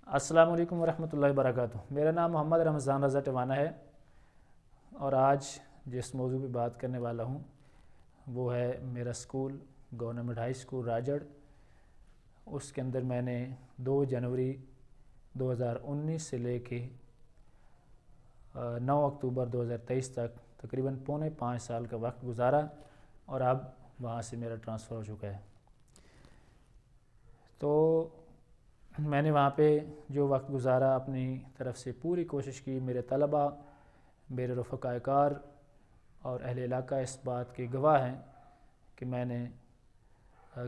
السلام علیکم ورحمۃ اللہ وبرکاتہ۔ میرا نام محمد رمضان رضا ٹوانہ ہے اور آج جس موضوع پہ بات کرنے والا ہوں وہ ہے میرا school government high school Rajar. اس کے اندر میں نے 2 جنوری 2019 سے لے کے 9 اکتوبر 2023 تک تقریباً پونے 5 سال کا وقت گزارا اور اب وہاں سے میرا ٹرانسفر ہو چکا ہے۔ تو میں نے وہاں پہ جو وقت گزارا اپنی طرف سے پوری کوشش کی۔ میرے طلباء، میرے رفقائے کار اور اہل علاقہ اس بات کے گواہ ہیں کہ میں نے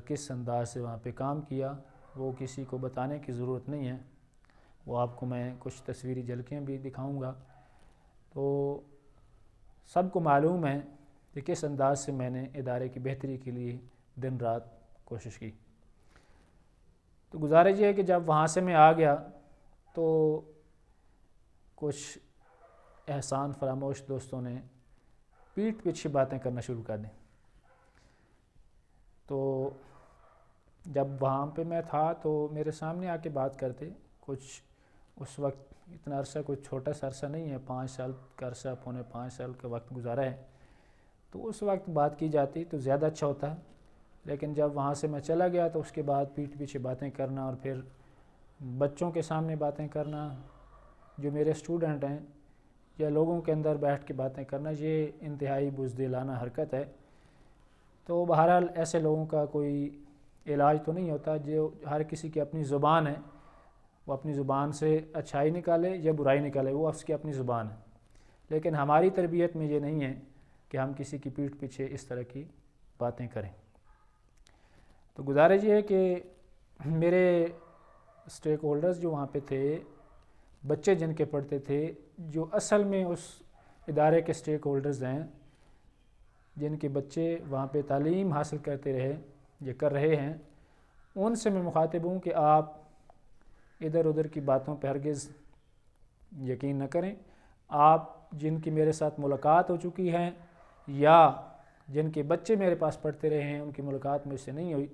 کس انداز سے وہاں پہ کام کیا۔ وہ کسی کو بتانے کی ضرورت نہیں ہے، وہ آپ کو میں کچھ تصویری جھلکیاں بھی دکھاؤں گا۔ تو سب کو معلوم ہے کہ کس انداز سے میں نے ادارے کی بہتری کے لیے دن رات کوشش کی۔ تو گزارش یہ ہے کہ جب وہاں سے میں آ گیا تو کچھ احسان فراموش دوستوں نے پیٹھ پیچھے باتیں کرنا شروع کر دیں۔ تو جب وہاں پہ میں تھا تو میرے سامنے آ کے بات کرتے، کچھ اس وقت اتنا عرصہ کوئی چھوٹا سا عرصہ نہیں ہے، 5 سال کا عرصہ، پونے 5 سال کا وقت گزارا ہے۔ تو اس وقت بات کی جاتی تو زیادہ اچھا ہوتا، لیکن جب وہاں سے میں چلا گیا تو اس کے بعد پیٹھ پیچھے باتیں کرنا اور پھر بچوں کے سامنے باتیں کرنا، جو میرے اسٹوڈنٹ ہیں، یا لوگوں کے اندر بیٹھ کے باتیں کرنا، یہ انتہائی بزدلانہ حرکت ہے۔ تو بہرحال ایسے لوگوں کا کوئی علاج تو نہیں ہوتا۔ جو ہر کسی کی اپنی زبان ہے، وہ اپنی زبان سے اچھائی نکالے یا برائی نکالے، وہ اس کی اپنی زبان ہے، لیکن ہماری تربیت میں یہ نہیں ہے کہ ہم کسی کی پیٹھ پیچھے اس طرح کی باتیں کریں۔ تو گزارش یہ ہے کہ میرے اسٹیک ہولڈرز جو وہاں پہ تھے، بچے جن کے پڑھتے تھے، جو اصل میں اس ادارے کے اسٹیک ہولڈرز ہیں، جن کے بچے وہاں پہ تعلیم حاصل کرتے رہے یا کر رہے ہیں، ان سے میں مخاطب ہوں کہ آپ ادھر ادھر کی باتوں پہ ہرگز یقین نہ کریں۔ آپ جن کی میرے ساتھ ملاقات ہو چکی ہے یا جن کے بچے میرے پاس پڑھتے رہے ہیں، ان کی ملاقات مجھ سے نہیں ہوئی،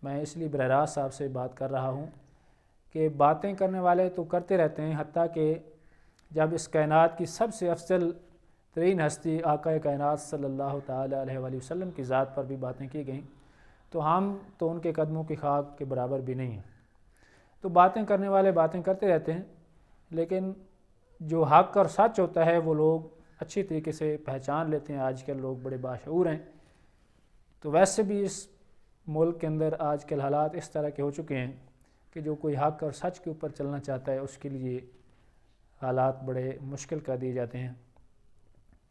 میں اس لیے براہ راست آپ سے بات کر رہا ہوں کہ باتیں کرنے والے تو کرتے رہتے ہیں، حتیٰ کہ جب اس کائنات کی سب سے افضل ترین ہستی آقا کائنات صلی اللہ تعالیٰ علیہ وآلہ وسلم کی ذات پر بھی باتیں کی گئیں، تو ہم تو ان کے قدموں کی خاک کے برابر بھی نہیں ہیں۔ تو باتیں کرنے والے باتیں کرتے رہتے ہیں، لیکن جو حق اور سچ ہوتا ہے وہ لوگ اچھی طریقے سے پہچان لیتے ہیں۔ آج کل لوگ بڑے باشعور ہیں۔ تو ویسے بھی اس ملک کے اندر آج کل حالات اس طرح کے ہو چکے ہیں کہ جو کوئی حق اور سچ کے اوپر چلنا چاہتا ہے اس کے لیے حالات بڑے مشکل کر دیے جاتے ہیں۔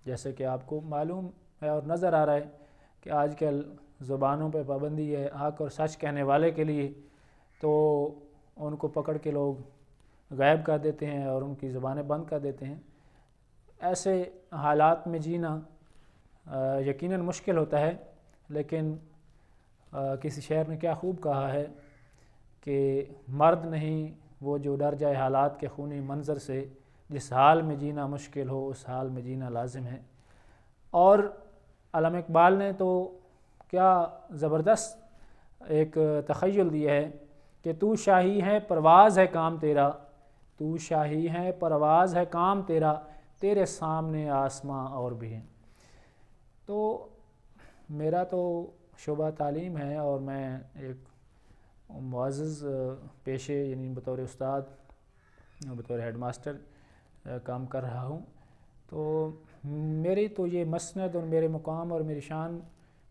جیسے کہ آپ کو معلوم ہے اور نظر آ رہا ہے کہ آج کل زبانوں پہ پابندی ہے حق اور سچ کہنے والے کے لیے، تو ان کو پکڑ کے لوگ غائب کر دیتے ہیں اور ان کی زبانیں بند کر دیتے ہیں۔ ایسے حالات میں جینا یقیناً مشکل ہوتا ہے، لیکن کسی شاعر نے کیا خوب کہا ہے کہ مرد نہیں وہ جو ڈر جائے حالات کے خونی منظر سے، جس حال میں جینا مشکل ہو اس حال میں جینا لازم ہے۔ اور علامہ اقبال نے تو کیا زبردست ایک تخیل دیا ہے کہ تو شاہی ہے پرواز ہے کام تیرا، تو شاہی ہے پرواز ہے کام تیرا، تیرے سامنے آسماں اور بھی ہیں۔ تو میرا تو شعبہ تعلیم ہے اور میں ایک معزز پیشے یعنی بطور استاد، بطور ہیڈ ماسٹر کام کر رہا ہوں۔ تو میری تو یہ مسند اور میرے مقام اور میری شان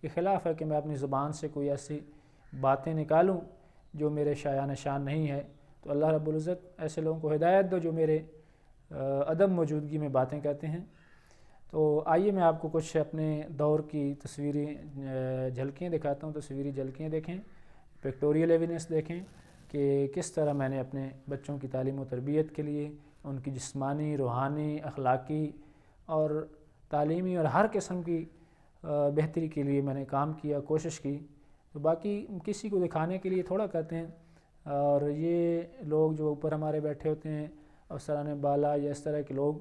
کے خلاف ہے کہ میں اپنی زبان سے کوئی ایسی باتیں نکالوں جو میرے شایان شان نہیں ہے۔ تو اللہ رب العزت ایسے لوگوں کو ہدایت دو جو میرے عدم موجودگی میں باتیں کہتے ہیں۔ تو آئیے میں آپ کو کچھ اپنے دور کی تصویری جھلکیاں دکھاتا ہوں۔ تصویری جھلکیاں دیکھیں، پکٹوریل ایویڈنس دیکھیں کہ کس طرح میں نے اپنے بچوں کی تعلیم و تربیت کے لیے، ان کی جسمانی، روحانی، اخلاقی اور تعلیمی اور ہر قسم کی بہتری کے لیے میں نے کام کیا، کوشش کی۔ تو باقی کسی کو دکھانے کے لیے تھوڑا کرتے ہیں، اور یہ لوگ جو اوپر ہمارے بیٹھے ہوتے ہیں افسران بالا یا اس طرح کے لوگ،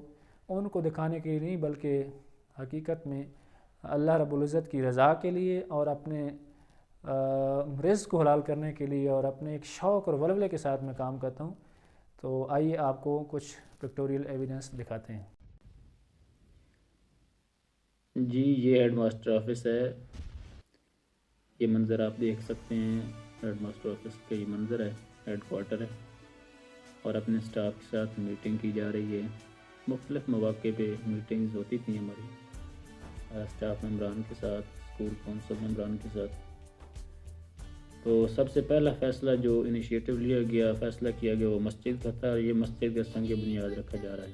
ان کو دکھانے کے لیے نہیں بلکہ حقیقت میں اللہ رب العزت کی رضا کے لیے اور اپنے رزق کو حلال کرنے کے لیے اور اپنے ایک شوق اور ولولے کے ساتھ میں کام کرتا ہوں۔ تو آئیے آپ کو کچھ پکٹوریل ایویڈنس دکھاتے ہیں۔ جی یہ ہیڈ ماسٹر آفس ہے، یہ منظر آپ دیکھ سکتے ہیں، ہیڈ ماسٹر آفس کا یہ منظر ہے، ہیڈ کوارٹر ہے، اور اپنے سٹاف کے ساتھ میٹنگ کی جا رہی ہے۔ مختلف مواقع پہ میٹنگز ہوتی تھیں ہماری سٹاف ممبران کے ساتھ، اسکول کونسل ممبران کے ساتھ۔ تو سب سے پہلا فیصلہ جو انیشیٹو لیا گیا، فیصلہ کیا گیا، وہ مسجد کا تھا۔ یہ مسجد کا سنگ بنیاد رکھا جا رہا ہے۔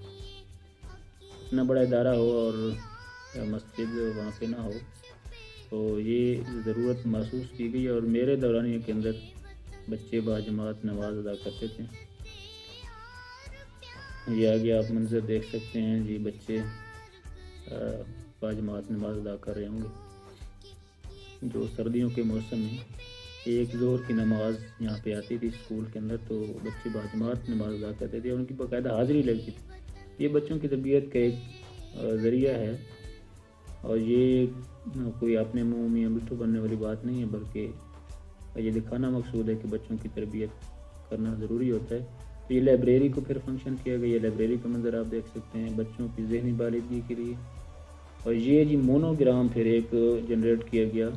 اتنا بڑا ادارہ ہو اور مسجد وہاں پہ نہ ہو، تو یہ ضرورت محسوس کی گئی، اور میرے دورانیے کے اندر بچے باجماعت نماز ادا کرتے تھے۔ یہ آگے آپ منظر دیکھ سکتے ہیں، جی بچے باجماعت نماز ادا کر رہے ہوں گے۔ جو سردیوں کے موسم میں ایک ظہر کی نماز یہاں پہ آتی تھی اسکول کے اندر، تو بچے باجماعت نماز ادا کرتے تھے، ان کی باقاعدہ حاضری لگتی تھی۔ یہ بچوں کی تربیت کا ایک ذریعہ ہے، اور یہ کوئی اپنے منہ میں مٹھو بننے والی بات نہیں ہے، بلکہ یہ دکھانا مقصود ہے کہ بچوں کی تربیت کرنا ضروری ہوتا ہے۔ تو یہ لائبریری کو پھر فنکشن کیا گیا، یہ لائبریری کا منظر آپ دیکھ سکتے ہیں بچوں کی ذہنی بالغی کے لیے۔ اور یہ جی مونوگرام پھر ایک جنریٹ کیا گیا،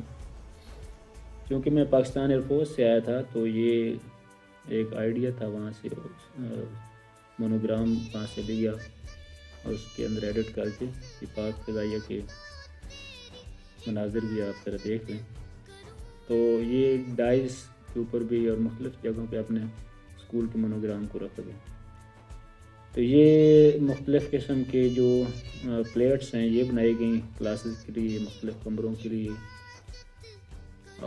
کیونکہ میں پاکستان ایئر فورس سے آیا تھا، تو یہ ایک آئیڈیا تھا وہاں سے، مونوگرام وہاں سے لیا اور اس کے اندر ایڈٹ کر کے یہ پاک فضائیہ کے مناظر بھی آپ ذرا دیکھ لیں۔ تو یہ ڈائز کے اوپر بھی اور مختلف جگہوں پہ اپنے اسکول کے مونوگرام کو رکھا گیا۔ تو یہ مختلف قسم کے جو پلیٹس ہیں یہ بنائی گئیں کلاسز کے لیے، مختلف کمروں کے لیے،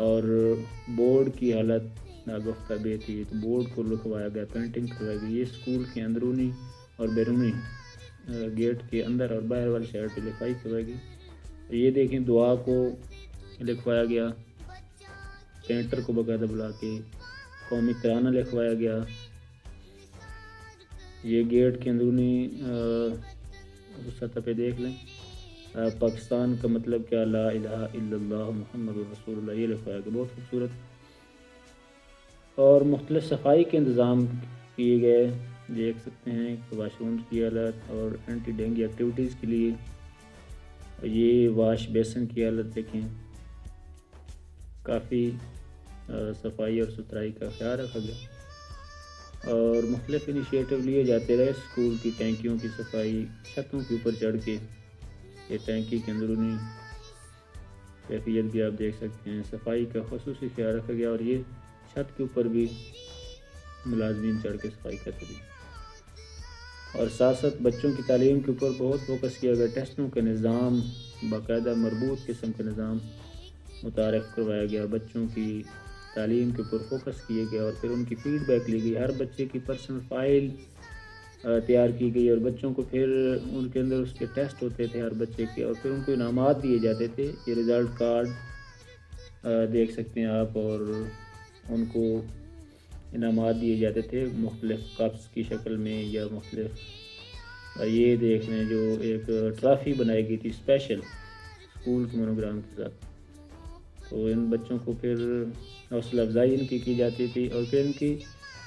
اور بورڈ کی حالت ناگفتہ بے تھی، تو بورڈ کو لکھوایا گیا، پینٹنگ کروائی گئی۔ یہ اسکول کے اندرونی اور بیرونی گیٹ کے اندر اور باہر والی سائڈ پہ لکھائی کروائی گئی۔ یہ دیکھیں دعا کو لکھوایا گیا، پینٹر کو باقاعدہ بلا کے قومی ترانہ لکھوایا گیا۔ یہ گیٹ کے اندرونی سطح پہ دیکھ لیں، پاکستان کا مطلب کیا، لا الہ الا اللہ محمد رسول اللہ، یہ لکھوایا گیا، بہت خوبصورت۔ اور مختلف صفائی کے انتظام کیے گئے، دیکھ سکتے ہیں واش روم کی حالت اور اینٹی ڈینگی ایکٹیویٹیز کے لیے۔ یہ واش بیسن کی حالت دیکھیں، کافی صفائی اور ستھرائی کا خیال رکھا گیا، اور مختلف انیشیٹو لیے جاتے رہے۔ اسکول کی ٹینکیوں کی صفائی، چھتوں کے اوپر چڑھ کے یہ ٹینکی کے اندرونی کیفیت بھی آپ دیکھ سکتے ہیں، صفائی کا خصوصی خیال رکھا گیا، اور یہ چھت کے اوپر بھی ملازمین چڑھ کے صفائی کرتے تھے۔ اور ساتھ ساتھ بچوں کی تعلیم کے اوپر بہت فوکس کیا گیا، ٹیسٹوں کا نظام، باقاعدہ مربوط قسم کا نظام متعارف کروایا گیا، بچوں کی تعلیم کے اوپر فوکس کیے گیا، اور پھر ان کی فیڈ بیک لی گئی، ہر بچے کی پرسنل فائل تیار کی گئی، اور بچوں کو پھر ان کے اندر اس کے ٹیسٹ ہوتے تھے ہر بچے کے، اور پھر ان کو انعامات دیے جاتے تھے۔ یہ رزلٹ کارڈ دیکھ سکتے ہیں آپ، اور ان کو انعامات دیے جاتے تھے مختلف کپس کی شکل میں یا مختلف۔ یہ دیکھ لیں جو ایک ٹرافی بنائی گئی تھی اسپیشل اسکول کے مونوگرام کے ساتھ، تو ان بچوں کو پھر حوصلہ افزائی ان کی جاتی تھی، اور پھر ان کی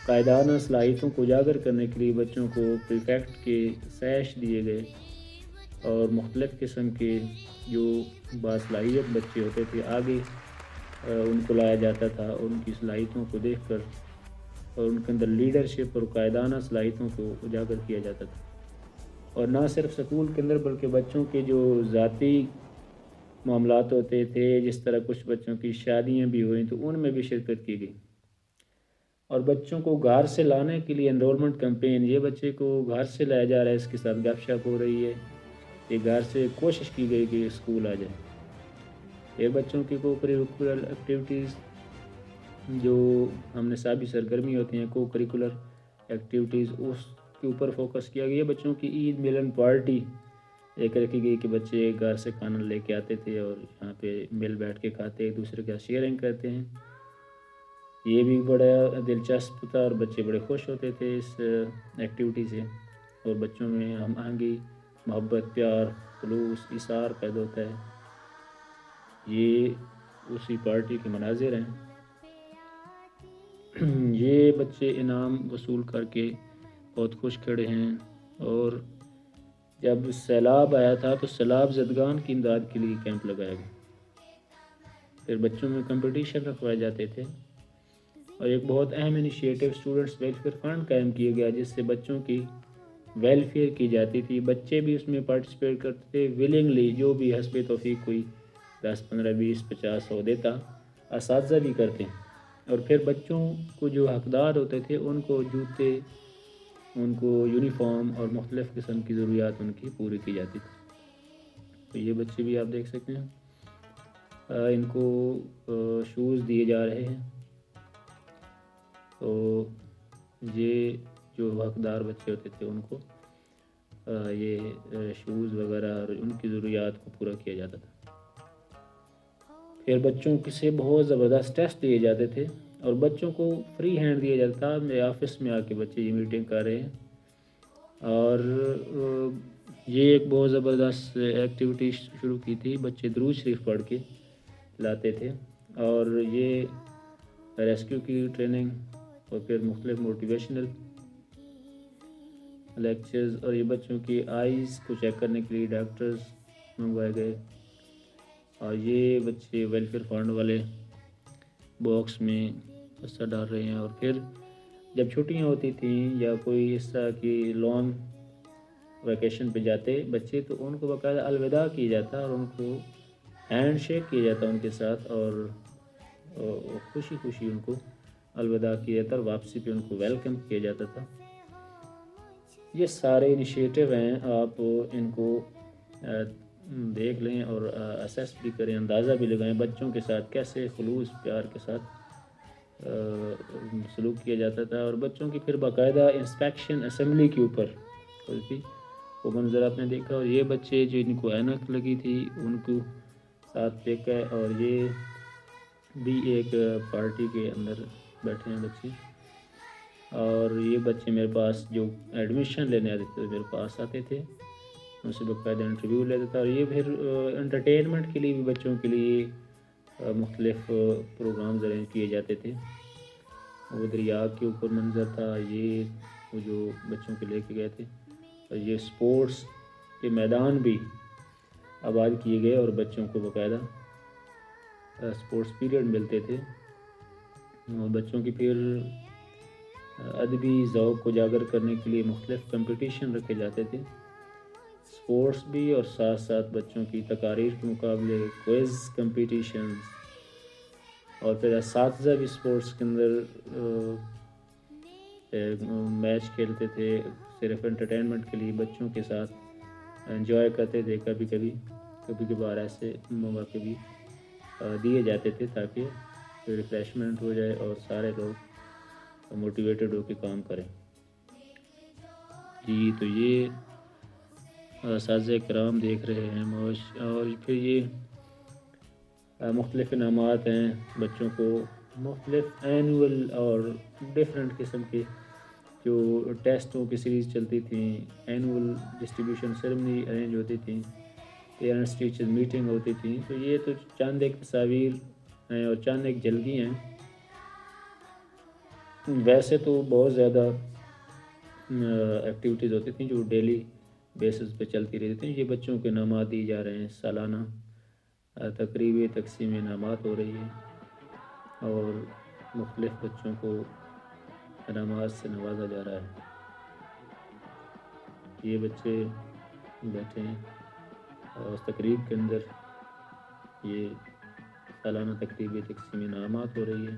قائدانہ صلاحیتوں کو اجاگر کرنے کے لیے بچوں کو پریفیکٹ کے سیش دیے گئے، اور مختلف قسم کے جو باصلاحیت بچے ہوتے تھے آگے ان کو لایا جاتا تھا، ان کی صلاحیتوں کو دیکھ کر، اور ان کے اندر لیڈرشپ اور قائدانہ صلاحیتوں کو اجاگر کیا جاتا تھا۔ اور نہ صرف سکول کے اندر بلکہ بچوں کے جو ذاتی معاملات ہوتے تھے، جس طرح کچھ بچوں کی شادیاں بھی ہوئیں تو ان میں بھی شرکت کی گئی، اور بچوں کو گھر سے لانے کے لیے انرولمنٹ کیمپین، یہ بچے کو گھر سے لایا جا رہا ہے، اس کے ساتھ گپ شپ ہو رہی ہے، یہ گھر سے کوشش کی گئی کہ اسکول آ جائے۔ یہ بچوں کی کو کریکولر ایکٹیویٹیز جو ہم نصابی سرگرمی ہوتی ہیں، کو کریکولر ایکٹیویٹیز، اس کے اوپر فوکس کیا گیا۔ بچوں کی عید ملن پارٹی ایک رکھی گئی کہ بچے گھر سے کھانا لے کے آتے تھے اور یہاں پہ مل بیٹھ کے کھاتے، ایک دوسرے کا شیئرنگ کرتے ہیں، یہ بھی بڑا دلچسپ تھا، اور بچے بڑے خوش ہوتے تھے اس ایکٹیویٹی سے، اور بچوں میں ہم آہنگی، محبت، پیار، خلوص، ایثار پیدا ہوتا ہے۔ یہ اسی پارٹی کے مناظر ہیں۔ یہ بچے انعام وصول کر کے بہت خوش کھڑے ہیں۔ اور جب سیلاب آیا تھا تو سیلاب زدگان کی امداد کے لیے کیمپ لگایا گیا، پھر بچوں میں کمپٹیشن رکھوائے جاتے تھے، اور ایک بہت اہم انیشیٹو اسٹوڈنٹس ویلفیئر فنڈ قائم کیا گیا جس سے بچوں کی ویلفیئر کی جاتی تھی۔ بچے بھی اس میں پارٹیسپیٹ کرتے تھے ولنگلی، جو بھی حسب توفیق کوئی 10 15 20 50 100 دیتا، اساتذہ بھی کرتے ہیں۔ اور پھر بچوں کو جو حقدار ہوتے تھے ان کو جوتے، ان کو یونیفارم اور مختلف قسم کی ضروریات ان کی پوری کی جاتی تھی۔ تو یہ بچے بھی آپ دیکھ سکتے ہیں، ان کو شوز دیے جا رہے ہیں۔ تو یہ جو حقدار بچے ہوتے تھے ان کو یہ شوز وغیرہ اور ان کی ضروریات کو پورا کیا جاتا تھا۔ پھر بچوں سے بہت زبردست ٹیسٹ دیے جاتے تھے اور بچوں کو فری ہینڈ دیا جاتا تھا۔ میرے آفس میں آ کے بچے یہ میٹنگ کر رہے ہیں، اور یہ ایک بہت زبردست ایکٹیویٹی شروع کی تھی۔ بچے درود شریف پڑھ کے لاتے تھے، اور یہ ریسکیو کی ٹریننگ، اور پھر مختلف موٹیویشنل لیکچرز، اور یہ بچوں کی آئیز کو چیک کرنے کے لیے ڈاکٹرز منگوائے گئے۔ اور یہ بچے ویلفیئر فنڈ والے باکس میں حصہ ڈال رہے ہیں۔ اور پھر جب چھٹیاں ہوتی تھیں یا کوئی اس طرح کی لانگ ویکیشن پہ جاتے بچے، تو ان کو باقاعدہ الوداع کیا جاتا اور ان کو ہینڈ شیک کیا جاتا ان کے ساتھ، اور خوشی خوشی ان کو الوداع کیا جاتا، اور واپسی پہ ان کو ویلکم کیا جاتا تھا۔ یہ سارے انیشیٹو ہیں، آپ ان کو دیکھ لیں اور اسیس بھی کریں، اندازہ بھی لگائیں بچوں کے ساتھ کیسے خلوص پیار کے ساتھ سلوک کیا جاتا تھا۔ اور بچوں کی پھر باقاعدہ انسپیکشن اسمبلی کے اوپر ہوتی تھی، وہ منظر آپ نے دیکھا۔ اور یہ بچے جو ان کو اینک لگی تھی ان کو ساتھ دیکھا ہے، اور یہ بھی ایک پارٹی کے اندر بیٹھے ہیں بچے۔ اور یہ بچے میرے پاس جو ایڈمیشن لینے آتے تھے میرے پاس آتے تھے، ان سے باقاعدہ انٹرویو لیتا تھا۔ اور یہ پھر انٹرٹینمنٹ کے لیے بھی بچوں کے لیے مختلف پروگرامز ارینج کیے جاتے تھے۔ وہ دریا کے اوپر منظر تھا، یہ وہ جو بچوں کے لے کے گئے تھے۔ اور یہ سپورٹس کے میدان بھی آباد کیے گئے، اور بچوں کو باقاعدہ سپورٹس پیریڈ ملتے تھے۔ اور بچوں کی پھر ادبی ذوق کو اجاگر کرنے کے لیے مختلف کمپٹیشن رکھے جاتے تھے، سپورٹس بھی، اور ساتھ ساتھ بچوں کی تقاریر کے مقابلے، کوئز کمپٹیشنز، اور پھر اساتذہ بھی سپورٹس کے اندر میچ کھیلتے تھے، صرف انٹرٹینمنٹ کے لیے بچوں کے ساتھ انجوائے کرتے تھے۔ کبھی کبھار ایسے مواقع بھی دیے جاتے تھے تاکہ ریفریشمنٹ ہو جائے اور سارے لوگ موٹیویٹڈ ہو کے کام کریں۔ جی تو یہ اساتذہ کرام دیکھ رہے ہیں اور پھر یہ مختلف انعامات ہیں بچوں کو، مختلف اینول اور ڈفرینٹ قسم کے جو ٹیسٹوں کی سیریز چلتی تھیں، اینول ڈسٹریبیوشن سیرمنی ارینج ہوتی تھیں، پیرنٹس ٹیچرز میٹنگ ہوتی تھیں۔ تو یہ تو چند ایک تصاویر ہیں اور چند ایک جلدی ہیں، ویسے تو بہت زیادہ ایکٹیویٹیز ہوتی تھیں جو ڈیلی بیسس پہ چلتی رہتی تھیں۔ یہ بچوں کے انعامات دیے جا رہے ہیں، سالانہ تقریبی تقسیم انعامات ہو رہی ہے اور مختلف بچوں کو انعامات سے نوازا جا رہا ہے۔ یہ بچے بیٹھے ہیں اور اس تقریب کے اندر یہ سالانہ تقریبی تقسیم انعامات ہو رہی ہے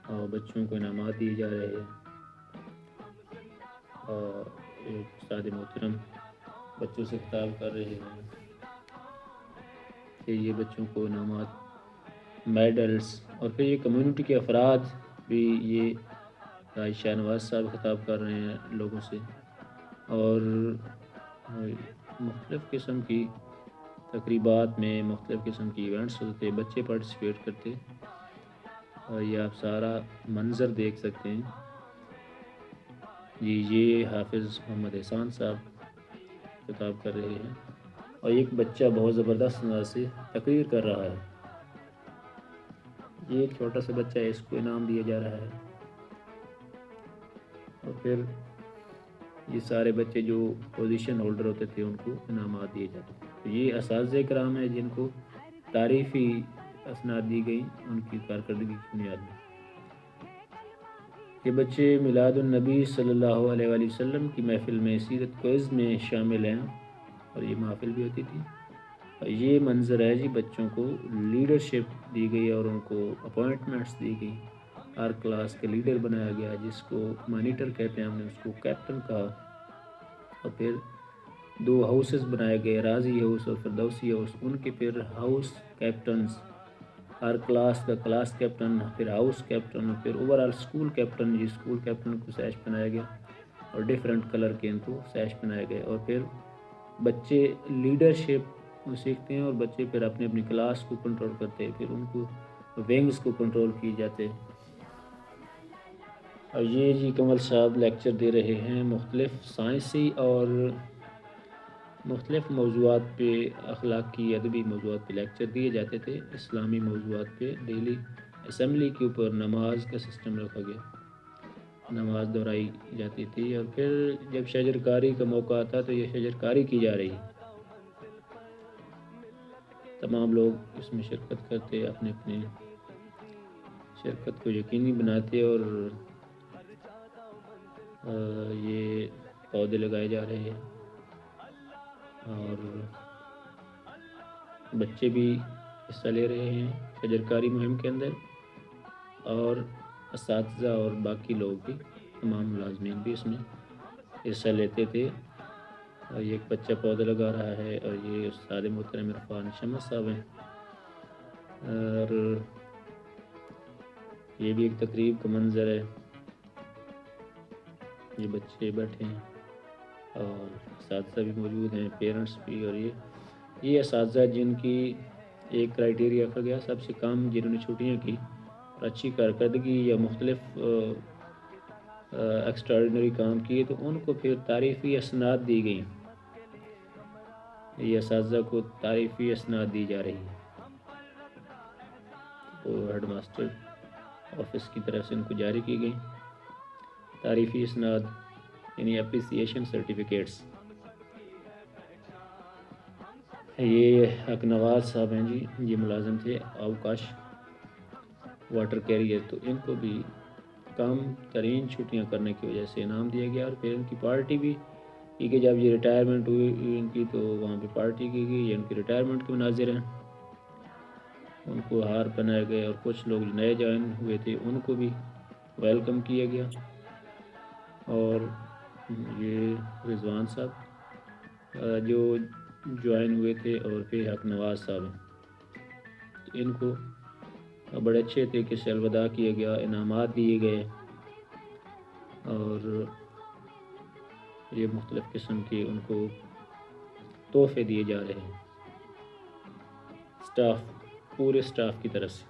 اور بچوں کو انعامات دیے جا رہے ہیں، اور ایک استاد محترم بچوں سے خطاب کر رہے ہیں کہ یہ بچوں کو انعامات، میڈلز، اور پھر یہ کمیونٹی کے افراد بھی، یہ شاہ نواز صاحب خطاب کر رہے ہیں لوگوں سے، اور مختلف قسم کی تقریبات میں مختلف قسم کی ایونٹس ہوتے تھے، بچے پارٹیسپیٹ کرتے، اور یہ آپ سارا منظر دیکھ سکتے ہیں۔ یہ حافظ محمد احسان صاحب خطاب کر رہے ہیں اور ایک بچہ بہت زبردست انداز سے تقریر کر رہا ہے۔ یہ ایک چھوٹا سا بچہ ہے، اس کو انعام دیا جا رہا ہے۔ اور پھر یہ سارے بچے جو پوزیشن ہولڈر ہوتے تھے ان کو انعامات دیے جاتے تھے. تو یہ اساتذہ کرام ہیں جن کو تعریفی اسناد دی گئی ان کی کارکردگی کی بنیاد میں. یہ بچے میلاد النبی صلی اللہ علیہ وآلہ وسلم کی محفل میں سیرت کوئز میں شامل ہیں اور یہ محفل بھی ہوتی تھی. اور یہ منظر ہے جی بچوں کو لیڈرشپ دی گئی اور ان کو اپوائنٹمنٹس دی گئی. ہر کلاس کے لیڈر بنایا گیا جس کو مانیٹر کہتے ہیں, ہم نے اس کو کیپٹن کہا. اور پھر 2 ہاؤسز بنائے گئے, راضی ہاؤس اور فردوسی ہاؤس. ان کے پھر ہاؤس کیپٹنز, ہر کلاس کا کلاس کیپٹن, پھر ہاؤس کیپٹن, پھر اوور آل اسکول کیپٹن. جی اسکول کیپٹن کو سیش بنایا گیا اور ڈیفرنٹ کلر کے ان کو سیش بنائے گئے. اور پھر بچے لیڈرشپ سیکھتے ہیں اور بچے پھر اپنی اپنی کلاس کو کنٹرول کرتے ہیں, پھر ان کو ونگز کو کنٹرول کی جاتے ہیں. اور یہ جی کمل صاحب لیکچر دے رہے ہیں مختلف سائنسی اور مختلف موضوعات پہ, اخلاقی ادبی موضوعات پہ لیکچر دیے جاتے تھے. اسلامی موضوعات پہ ڈیلی اسمبلی کے اوپر نماز کا سسٹم رکھا گیا, نماز دہرائی جاتی تھی. اور پھر جب شجرکاری کا موقع آتا تو یہ شجرکاری کی جا رہی ہے, تمام لوگ اس میں شرکت کرتے, اپنے اپنے شرکت کو یقینی بناتے اور یہ پودے لگائے جا رہے ہیں. اور بچے بھی حصہ لے رہے ہیں شجرکاری مہم کے اندر, اور اساتذہ اور باقی لوگ بھی, تمام ملازمین بھی اس میں حصہ لیتے تھے. اور یہ ایک بچہ پودا لگا رہا ہے اور یہ استاد محترم عرفان شمس صاحب ہیں. اور یہ بھی ایک تقریب کا منظر ہے, یہ بچے بیٹھے ہیں اور اساتذہ بھی موجود ہیں, پیرنٹس بھی. اور یہ اساتذہ جن کی ایک کرائیٹیریا رکھا گیا, سب سے کم جنہوں نے چھٹیاں کی اور اچھی کارکردگی یا مختلف ایکسٹراڈنری کام کیے, تو ان کو پھر تعریفی اسناد دی گئی. یہ اساتذہ کو تعریفی اسناد دی جا رہی ہے. تو ہیڈ ماسٹر آفس کی طرف سے ان کو جاری کی گئی تعریفی اسناد, یعنی اپریسیشن سرٹیفکیٹس. یہ حق نواز صاحب ہیں جی, یہ ملازم تھے اوکاش واٹر کیریئر. تو ان کو بھی کم ترین چھٹیاں کرنے کی وجہ سے انعام دیا گیا, اور پھر ان کی پارٹی بھی کہ جب یہ ریٹائرمنٹ ہوئی ان کی تو وہاں پہ پارٹی کی گئی. یہ ان کی ریٹائرمنٹ کے مناظر ہیں, ان کو ہار پہنائے گئے. اور کچھ لوگ نئے جوائن ہوئے تھے ان کو بھی ویلکم کیا گیا. اور یہ رضوان صاحب جو جوائن ہوئے تھے, اور پھر حق نواز صاحب ہیں, ان کو بڑے اچھے طریقے سے الوداع کیا گیا, انعامات دیے گئے. اور یہ مختلف قسم کے ان کو تحفے دیے جا رہے ہیں پورے اسٹاف کی طرف سے.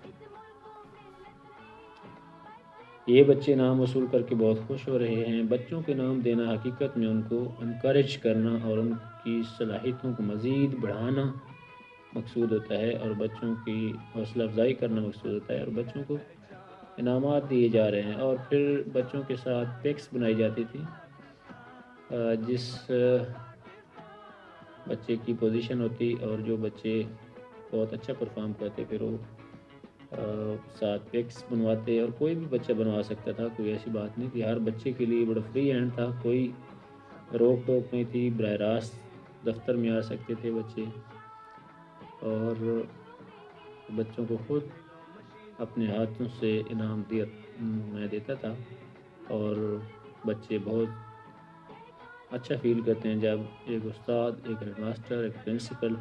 یہ بچے نام وصول کر کے بہت خوش ہو رہے ہیں. بچوں کے نام دینا حقیقت میں ان کو انکریج کرنا اور ان کی صلاحیتوں کو مزید بڑھانا مقصود ہوتا ہے, اور بچوں کی حوصلہ افزائی کرنا مقصود ہوتا ہے. اور بچوں کو انعامات دیے جا رہے ہیں. اور پھر بچوں کے ساتھ پکس بنائی جاتی تھی, جس بچے کی پوزیشن ہوتی اور جو بچے بہت اچھا پرفارم کرتے پھر وہ ساتھ پکس بنواتے. اور کوئی بھی بچہ بنوا سکتا تھا, کوئی ایسی بات نہیں تھی, ہر بچے کے لیے بڑا فری ہینڈ تھا, کوئی روک ٹوک نہیں تھی. براہ راست دفتر میں آ سکتے تھے بچے, اور بچوں کو خود اپنے ہاتھوں سے انعام میں دیتا تھا. اور بچے بہت اچھا فیل کرتے ہیں جب ایک استاد, ایک ہیڈ ماسٹر, ایک پرنسپل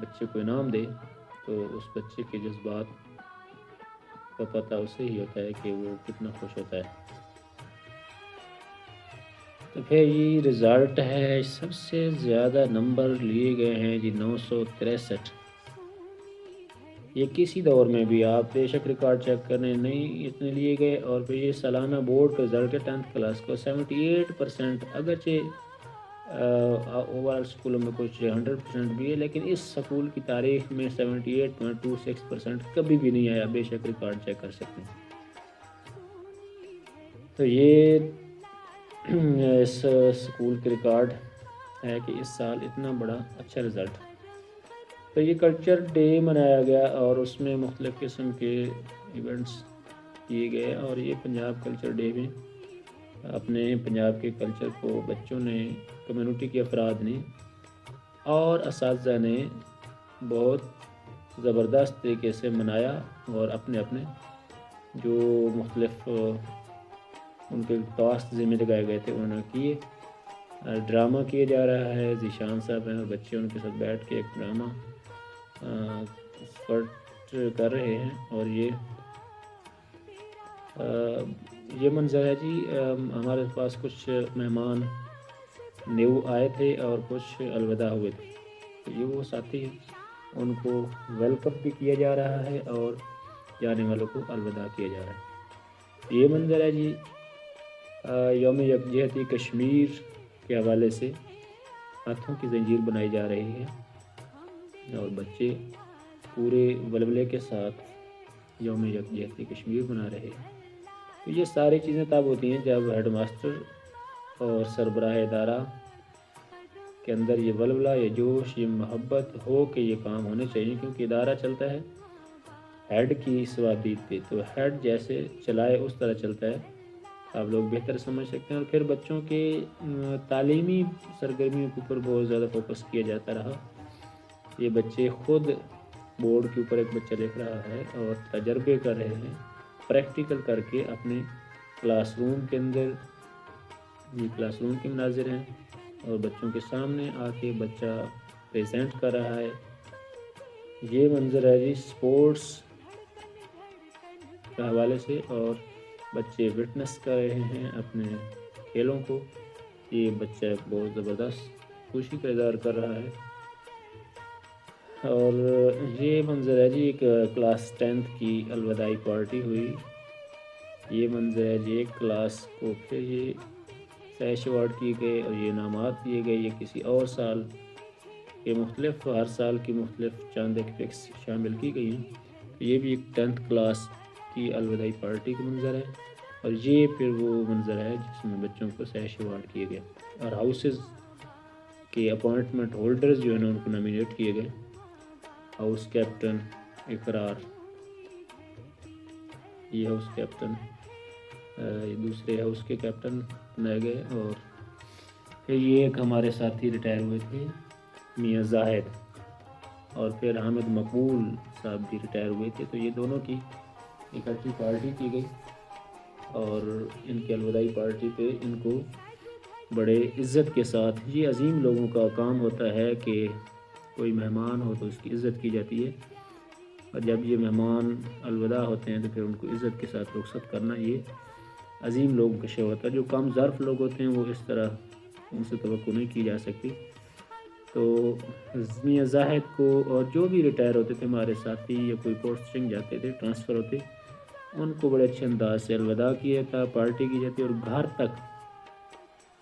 بچے کو انعام دے, تو اس بچے کے جذبات کا پتہ اسے ہی ہوتا ہے کہ وہ کتنا خوش ہوتا ہے. تو پھر یہ رزلٹ ہے, سب سے زیادہ نمبر لیے گئے ہیں جی 963. یہ کسی دور میں بھی آپ بے شک ریکارڈ چیک کرنے نہیں اتنے لیے گئے. اور پھر یہ سالانہ بورڈ کا رزلٹ ہے 10th کلاس کا 78%. اگرچہ اوور اسکولوں میں کچھ 100% بھی ہے, لیکن اس سکول کی تاریخ میں 78.26% کبھی بھی نہیں آیا. بے شک ریکارڈ چیک کر سکتے ہیں. تو یہ اس اسکول کے ریکارڈ ہے کہ اس سال اتنا بڑا اچھا رزلٹ. تو یہ کلچر ڈے منایا گیا اور اس میں مختلف قسم کے ایونٹس کیے گئے اور یہ پنجاب کلچر ڈے میں اپنے پنجاب کے کلچر کو بچوں نے، کمیونٹی کے افراد نے اور اساتذہ نے بہت زبردست طریقے سے منایا اور اپنے اپنے جو مختلف ان کے ٹاسک ذمہ لگائے گئے تھے انہوں نے کیے. ڈرامہ کیا جا رہا ہے، ذیشان صاحب ہیں اور بچے ان کے ساتھ بیٹھ کے ایک ڈرامہ اسپرٹ کر رہے ہیں. اور یہ منظر ہے جی. ہمارے پاس کچھ مہمان نیو آئے تھے اور کچھ الوداع ہوئے تھے. تو یہ وہ ساتھی ہیں، ان کو ویلکم بھی کیا جا رہا ہے اور جانے والوں کو الوداع کیا جا رہا ہے. یہ منظر ہے جی یوم یکجہتی کشمیر کے حوالے سے ہاتھوں کی زنجیر بنائی جا رہی ہے اور بچے پورے ولولے کے ساتھ یوم یکجہتی کشمیر بنا رہے ہیں. تو یہ ساری چیزیں تب ہوتی ہیں جب ہیڈ ماسٹر اور سربراہ ادارہ کے اندر یہ ولولہ، یہ جوش، یہ محبت ہو کہ یہ کام ہونے چاہیے. کیونکہ ادارہ چلتا ہے ہیڈ کی صوابدید پہ، تو ہیڈ جیسے چلائے اس طرح چلتا ہے. آپ لوگ بہتر سمجھ سکتے ہیں. اور پھر بچوں کے تعلیمی سرگرمیوں کے اوپر بہت زیادہ فوکس کیا جاتا رہا. یہ بچے خود بورڈ کے اوپر ایک بچہ لکھ رہا ہے اور تجربے کر رہے ہیں، پریکٹیکل کر کے اپنے کلاس روم کے اندر. یہ کلاس روم کے مناظر ہیں اور بچوں کے سامنے آ کے بچہ پریزنٹ کر رہا ہے. یہ منظر ہے جی سپورٹس کے حوالے سے اور بچے وٹنس کر رہے ہیں اپنے کھیلوں کو. یہ بچہ بہت زبردست خوشی کا اظہار کر رہا ہے. اور یہ منظر ہے جی ایک کلاس 10th کی الوداعی پارٹی ہوئی. یہ منظر ہے جی ایک کلاس کو پھر یہ سیش ایوارڈ کیے گئے اور یہ انعامات دیے گئے. یہ کسی اور سال کے مختلف، ہر سال کی مختلف چاند ایک پکس شامل کی گئی ہیں. یہ بھی ایک 10th کلاس کی الوداعی پارٹی کا منظر ہے. اور یہ پھر وہ منظر ہے جس میں بچوں کو سیش ایوارڈ کیے گئے اور ہاؤسز کے اپوائنٹمنٹ ہولڈرز جو ہیں ان کو نامینیٹ کیے گئے. ہاؤس کیپٹن اقرار، یہ ہاؤس کیپٹن، یہ دوسرے ہاؤس کے کیپٹن بنائے گئے. اور پھر یہ ایک ہمارے ساتھی ریٹائر ہوئے تھے میاں زاہد، اور پھر حامد مقبول صاحب بھی ریٹائر ہوئے تھے. تو یہ دونوں کی اکٹھی پارٹی کی گئی اور ان کی الوداعی پارٹی پہ ان کو بڑے عزت کے ساتھ، یہ عظیم لوگوں کا کام ہوتا ہے کہ کوئی مہمان ہو تو اس کی عزت کی جاتی ہے. اور جب یہ مہمان الوداع ہوتے ہیں تو پھر ان کو عزت کے ساتھ رخصت کرنا یہ عظیم لوگوں کا شے ہوتا ہے. جو کم ظرف لوگ ہوتے ہیں وہ اس طرح ان سے توقع نہیں کی جا سکتی. تو میاں زاہد کو اور جو بھی ریٹائر ہوتے تھے ہمارے ساتھی یا کوئی پوسٹنگ جاتے تھے، ٹرانسفر ہوتے، ان کو بڑے اچھے انداز سے الوداع کیا تھا، پارٹی کی جاتی اور گھر تک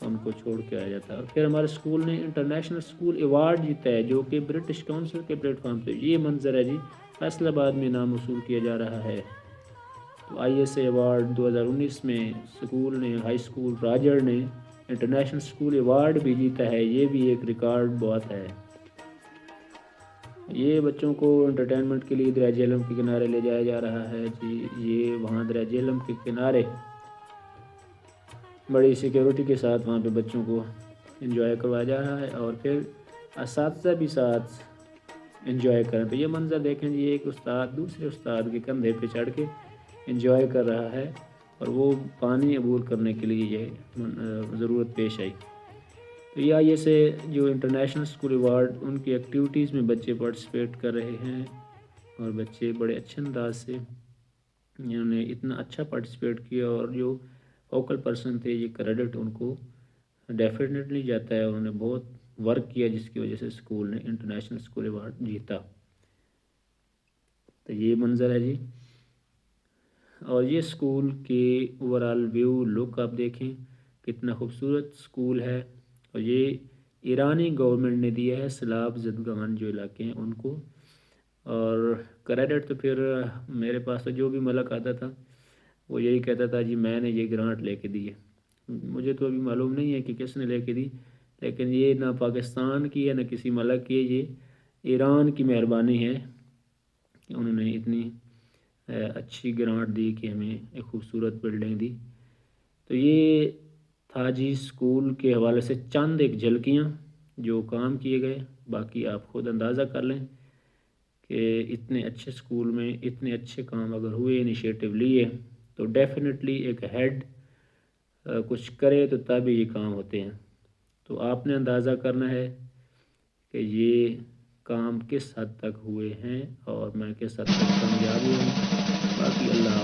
ان کو چھوڑ کے آیا جاتا. اور پھر ہمارے اسکول نے انٹرنیشنل اسکول ایوارڈ جیتا ہے جو کہ برٹش کونسل کے پلیٹ فارم پہ. یہ منظر ہے جی فیصل آباد میں نام وصول کیا جا رہا ہے. تو ISA ایوارڈ 2019 میں اسکول نے، ہائی اسکول راجڑ نے انٹرنیشنل اسکول ایوارڈ بھی جیتا ہے. یہ بھی ایک ریکارڈ بات ہے. یہ بچوں کو انٹرٹینمنٹ کے لیے دریا جہلم کے کنارے لے جایا جا رہا ہے جی. یہ وہاں دریا جہلم کے کنارے بڑی سیکیورٹی کے ساتھ وہاں پہ بچوں کو انجوائے کروایا جا رہا ہے اور پھر اساتذہ بھی ساتھ انجوائے کریں. تو یہ منظر دیکھیں جی، ایک استاد دوسرے استاد کے کندھے پہ چڑھ کے انجوائے کر رہا ہے اور وہ پانی عبور کرنے کے لیے یہ ضرورت پیش آئی. تو یہ ISA جو انٹرنیشنل اسکول ایوارڈ، ان کی ایکٹیویٹیز میں بچے پارٹیسپیٹ کر رہے ہیں اور بچے بڑے اچھے انداز سے انہوں نے اتنا اچھا پارٹیسپیٹ کیا. اور جو فوکل پرسن تھے یہ کریڈٹ ان کو ڈیفینیٹلی جاتا ہے. انہوں نے بہت ورک کیا جس کی وجہ سے اسکول نے انٹرنیشنل اسکول ایوارڈ جیتا. تو یہ منظر ہے جی. اور یہ اسکول کے اوورال ویو لک آپ دیکھیں کتنا خوبصورت اسکول ہے. اور یہ ایرانی گورنمنٹ نے دیا ہے سیلاب زدگان جو علاقے ہیں ان کو. اور کریڈٹ تو پھر میرے پاس تو جو بھی ملک آتا تھا وہ یہی کہتا تھا جی میں نے یہ گرانٹ لے کے دی ہے. مجھے تو ابھی معلوم نہیں ہے کہ کس نے لے کے دی، لیکن یہ نہ پاکستان کی ہے نہ کسی ملک کی ہے، یہ ایران کی مہربانی ہے کہ انہوں نے اتنی اچھی گرانٹ دی کہ ہمیں ایک خوبصورت بلڈنگ دی۔ تو یہ تھا جی اسکول کے حوالے سے چند ایک جھلکیاں جو کام کیے گئے، باقی آپ خود اندازہ کر لیں کہ اتنے اچھے اسکول میں اتنے اچھے کام اگر ہوئے، انیشیٹو لیے، تو ڈیفینیٹلی ایک ہیڈ کچھ کرے تو تب یہ کام ہوتے ہیں۔ تو آپ نے اندازہ کرنا ہے کہ یہ کام کس حد تک ہوئے ہیں اور میں کس حد تک کامیاب ہوا ہوں۔ باقی اللہ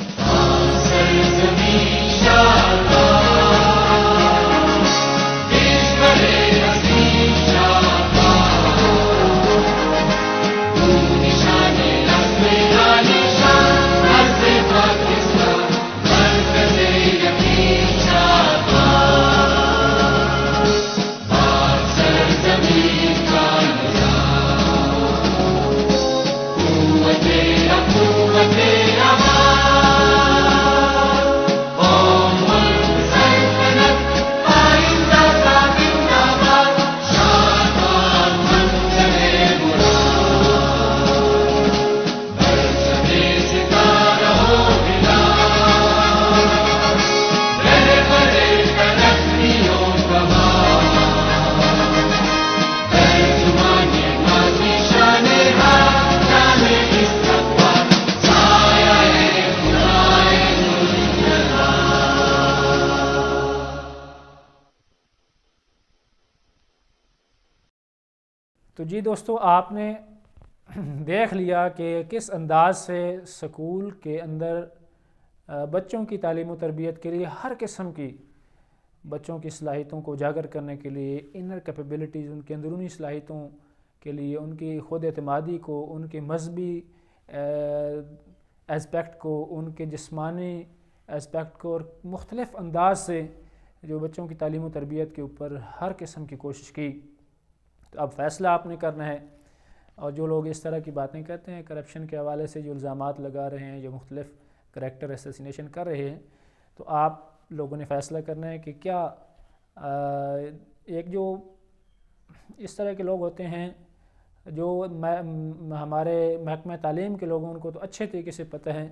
تو جی دوستو، آپ نے دیکھ لیا کہ کس انداز سے سکول کے اندر بچوں کی تعلیم و تربیت کے لیے ہر قسم کی بچوں کی صلاحیتوں کو اجاگر کرنے کے لیے، انر کیپیبلٹیز، ان کے اندرونی صلاحیتوں کے لیے، ان کی خود اعتمادی کو، ان کے مذہبی اسپیکٹ کو، ان کے جسمانی اسپیکٹ کو، اور مختلف انداز سے جو بچوں کی تعلیم و تربیت کے اوپر ہر قسم کی کوشش کی۔ تو اب فیصلہ آپ نے کرنا ہے، اور جو لوگ اس طرح کی باتیں کہتے ہیں، کرپشن کے حوالے سے جو الزامات لگا رہے ہیں، جو مختلف کریکٹر اسیسینیشن کر رہے ہیں، تو آپ لوگوں نے فیصلہ کرنا ہے کہ کیا ایک جو اس طرح کے لوگ ہوتے ہیں جو ہمارے محکمہ تعلیم کے لوگوں، ان کو تو اچھے طریقے سے پتہ ہے،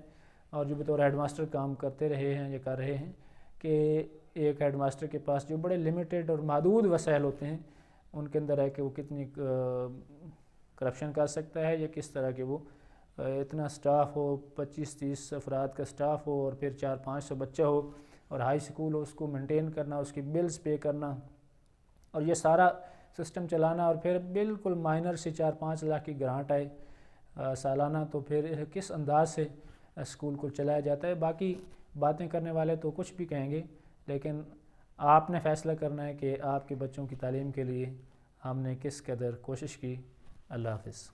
اور جو بطور ہیڈ ماسٹر کام کرتے رہے ہیں یا کر رہے ہیں، کہ ایک ہیڈ ماسٹر کے پاس جو بڑے لمیٹڈ اور محدود وسائل ہوتے ہیں، ان کے اندر ہے کہ وہ کتنی کرپشن کر سکتا ہے، یا کس طرح کہ وہ اتنا سٹاف ہو، 25-30 افراد کا سٹاف ہو، اور پھر 400-500 بچہ ہو، اور ہائی سکول ہو، اس کو مینٹین کرنا، اس کی بلز پے کرنا، اور یہ سارا سسٹم چلانا، اور پھر بالکل مائنر سے 4-5 لاکھ کی گرانٹ آئے سالانہ، تو پھر کس انداز سے اسکول کو چلایا جاتا ہے۔ باقی باتیں کرنے والے تو کچھ بھی کہیں گے، لیکن آپ نے فیصلہ کرنا ہے کہ آپ کے بچوں کی تعلیم کے لیے ہم نے کس قدر کوشش کی۔ اللہ حافظ۔